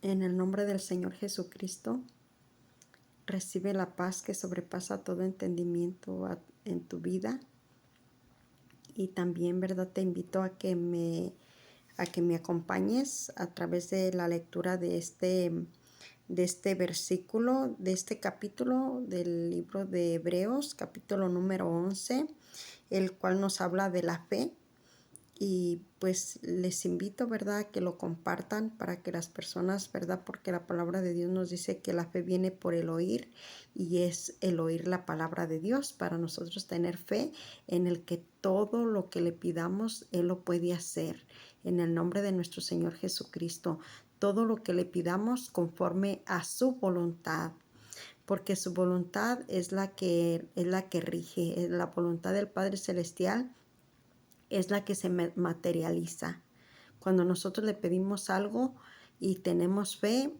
En el nombre del Señor Jesucristo, recibe la paz que sobrepasa todo entendimiento en tu vida. Y también, ¿verdad? Te invito a que me acompañes a través de la lectura de este versículo, de este capítulo del libro de Hebreos, capítulo número 11, el cual nos habla de la fe. Y pues les invito, ¿verdad?, a que lo compartan para que las personas, ¿verdad?, porque la palabra de Dios nos dice que la fe viene por el oír, y es el oír la palabra de Dios para nosotros tener fe en el que todo lo que le pidamos Él lo puede hacer. En el nombre de nuestro Señor Jesucristo, todo lo que le pidamos conforme a su voluntad, porque su voluntad es la que rige. La voluntad del Padre Celestial es la que se materializa. Cuando nosotros le pedimos algo y tenemos fe,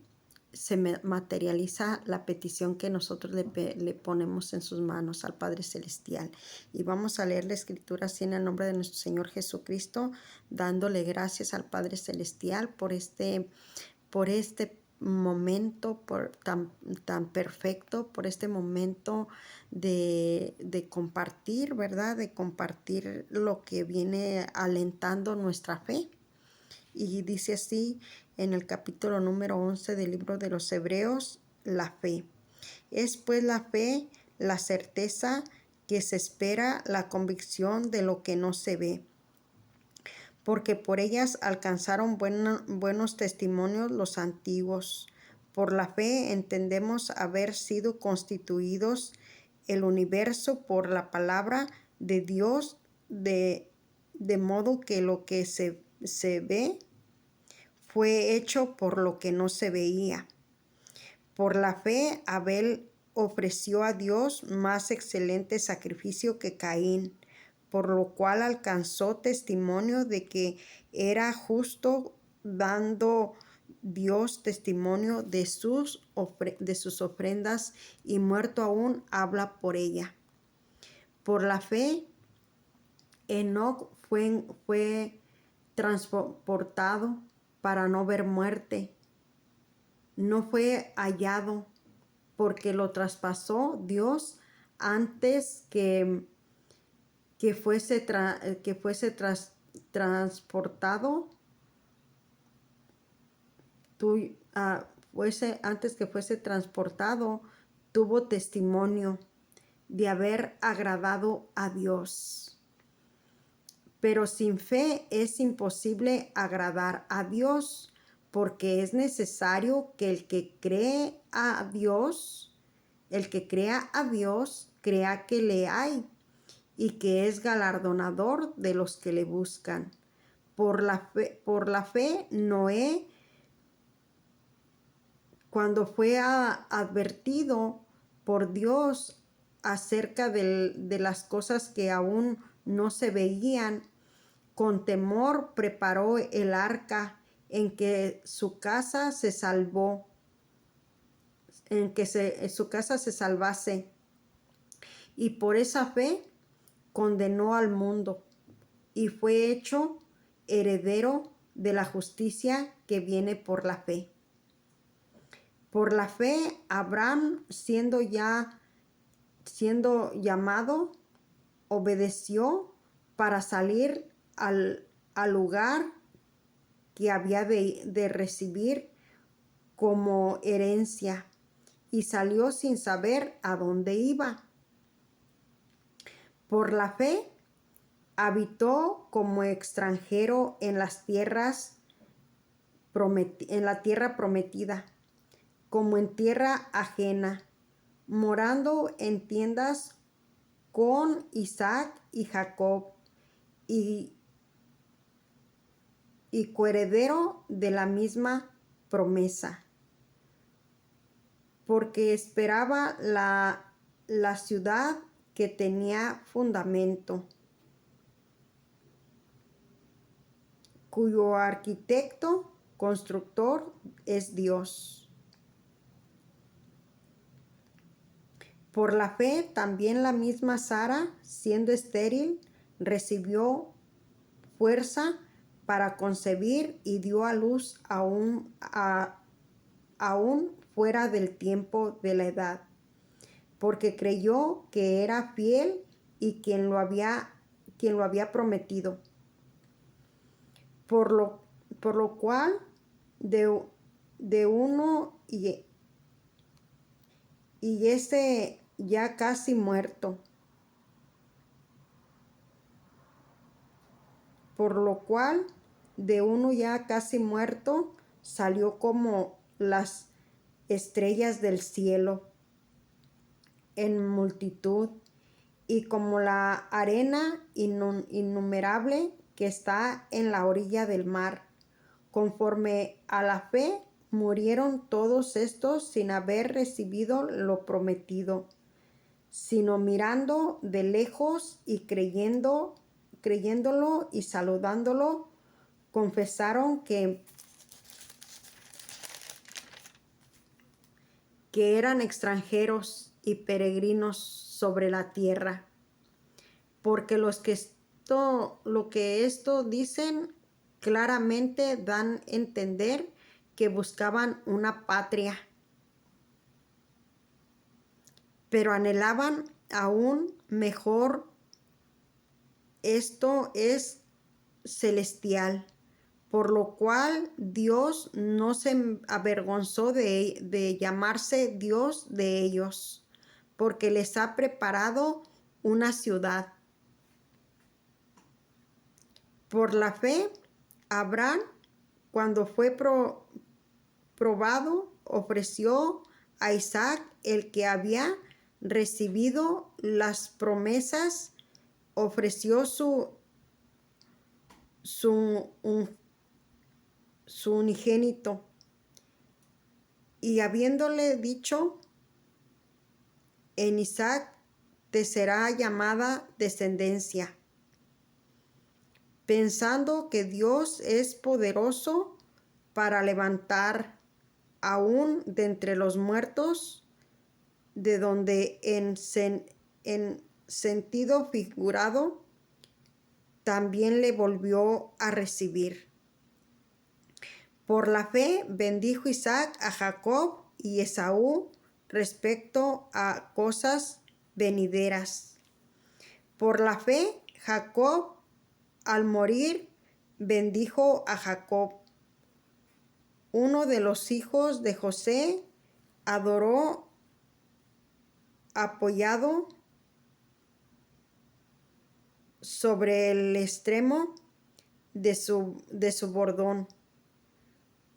se materializa la petición que nosotros le ponemos en sus manos al Padre Celestial. Y vamos a leer la Escritura así en el nombre de nuestro Señor Jesucristo, dándole gracias al Padre Celestial por este momento tan perfecto, por este momento de compartir, ¿verdad? De compartir lo que viene alentando nuestra fe. Y dice así en el capítulo número 11 del libro de los Hebreos, la fe. Es pues la fe la certeza que se espera, la convicción de lo que no se ve, porque por ellas alcanzaron buenos testimonios los antiguos. Por la fe entendemos haber sido constituidos el universo por la palabra de Dios, de modo que lo que se ve fue hecho por lo que no se veía. Por la fe Abel ofreció a Dios más excelente sacrificio que Caín, por lo cual alcanzó testimonio de que era justo, dando Dios testimonio de sus ofrendas, y muerto aún habla por ella. Por la fe Enoc fue transportado para no ver muerte. No fue hallado porque lo traspasó Dios antes que fuese transportado. Antes que fuese transportado, tuvo testimonio de haber agradado a Dios. Pero sin fe es imposible agradar a Dios, porque es necesario que el que crea a Dios, crea que le hay y que es galardonador de los que le buscan. Por la fe Noé, cuando fue advertido por Dios acerca de las cosas que aún no se veían, con temor preparó el arca en que su casa se salvó, su casa se salvase, y por esa fe condenó al mundo y fue hecho heredero de la justicia que viene por la fe. Por la fe Abraham, siendo llamado, obedeció para salir al lugar que había de recibir como herencia, y salió sin saber a dónde iba. Por la fe habitó como extranjero en la tierra prometida, como en tierra ajena, morando en tiendas con Isaac y Jacob, y coheredero de la misma promesa, porque esperaba la ciudad que tenía fundamento, cuyo arquitecto, constructor es Dios. Por la fe también la misma Sara, siendo estéril, recibió fuerza para concebir y dio a luz aún fuera del tiempo de la edad, porque creyó que era fiel y quien lo había prometido. Por lo cual de uno y ese ya casi muerto, por lo cual de uno ya casi muerto salió como las estrellas del cielo en multitud y como la arena innumerable que está en la orilla del mar. Conforme a la fe, murieron todos estos sin haber recibido lo prometido, sino mirando de lejos y creyéndolo y saludándolo, confesaron que eran extranjeros y peregrinos sobre la tierra, porque lo que esto dicen claramente dan a entender que buscaban una patria, pero anhelaban aún mejor. Esto es celestial, por lo cual Dios no se avergonzó de llamarse Dios de ellos, porque les ha preparado una ciudad. Por la fe, Abraham, cuando fue probado, ofreció a Isaac, el que había recibido las promesas, ofreció su unigénito, y habiéndole dicho: en Isaac te será llamada descendencia, pensando que Dios es poderoso para levantar aún de entre los muertos, de donde en sentido figurado también le volvió a recibir. Por la fe bendijo Isaac a Jacob y Esaú respecto a cosas venideras. Por la fe Jacob, al morir, bendijo a Jacob, uno de los hijos de José, adoró apoyado sobre el extremo de su bordón.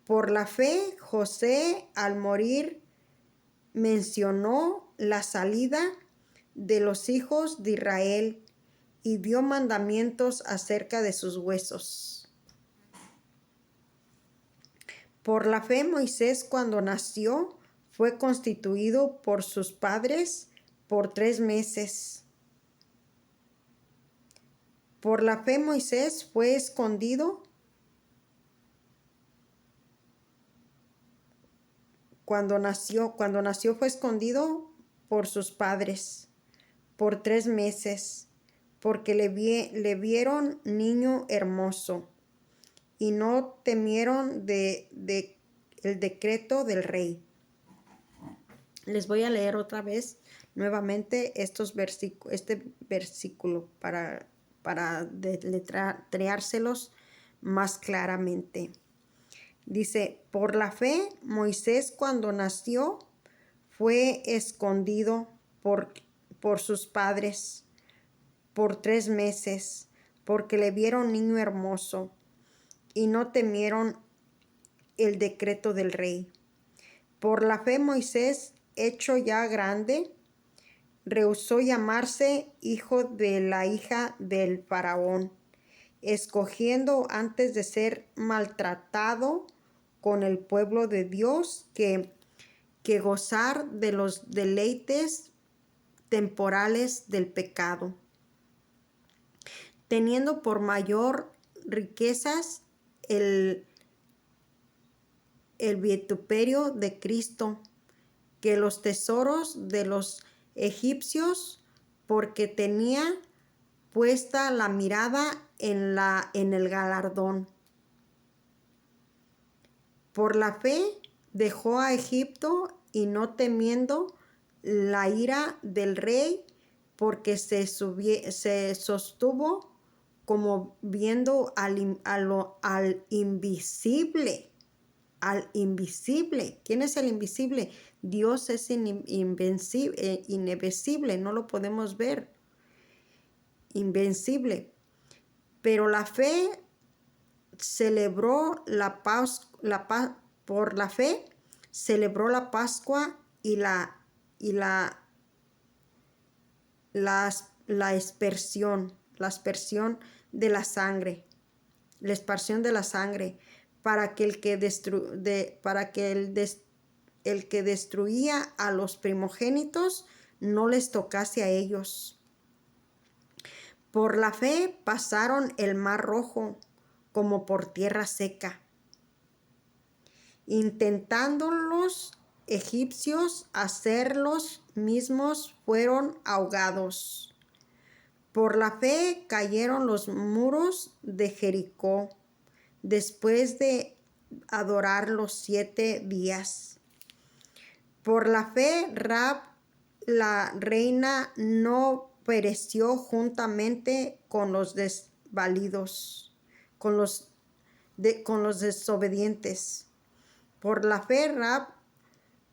Por la fe, José, al morir, mencionó la salida de los hijos de Israel y dio mandamientos acerca de sus huesos. Por la fe, Moisés, cuando nació, fue constituido por sus padres por 3 meses. Por la fe, Moisés fue escondido cuando nació fue escondido por sus padres por 3 meses, porque le vieron niño hermoso y no temieron el decreto del rey. Les voy a leer otra vez nuevamente este versículo para deletreárselos más claramente. Dice: por la fe, Moisés, cuando nació, fue escondido por sus padres por 3 meses, porque le vieron niño hermoso y no temieron el decreto del rey. Por la fe, Moisés, hecho ya grande, rehusó llamarse hijo de la hija del faraón, escogiendo antes de ser maltratado con el pueblo de Dios que gozar de los deleites temporales del pecado, teniendo por mayor riquezas el vituperio de Cristo que los tesoros de los egipcios, porque tenía puesta la mirada en el galardón. Por la fe dejó a Egipto y no temiendo la ira del rey, porque se sostuvo como viendo al invisible. Al invisible. ¿Quién es el invisible? Dios es invencible, no lo podemos ver. Invencible. Pero la fe celebró por la fe celebró la Pascua y la aspersión de la sangre, la exparsión de la sangre, para que el que destruía a los primogénitos no les tocase a ellos. Por la fe pasaron el mar Rojo como por tierra seca. Intentando los egipcios hacer los mismos, fueron ahogados. Por la fe cayeron los muros de Jericó después de adorarlos 7 días. Por la fe Rahab, la reina, no pereció juntamente con los desvalidos, con los desobedientes. Por la fe Rahab,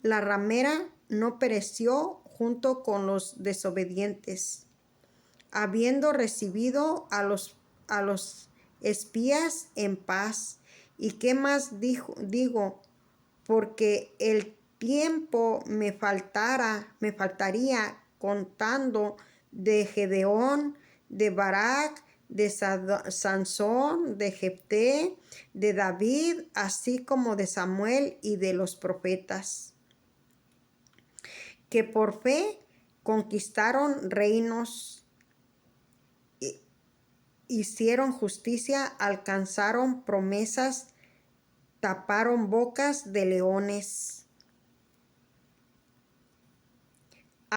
la ramera, no pereció junto con los desobedientes, habiendo recibido a los espías en paz. ¿Y qué más digo? Porque el tiempo me faltaría contando de Gedeón, de Barak, de Sansón, de Jefté, de David, así como de Samuel y de los profetas, que por fe conquistaron reinos, hicieron justicia, alcanzaron promesas, taparon bocas de leones.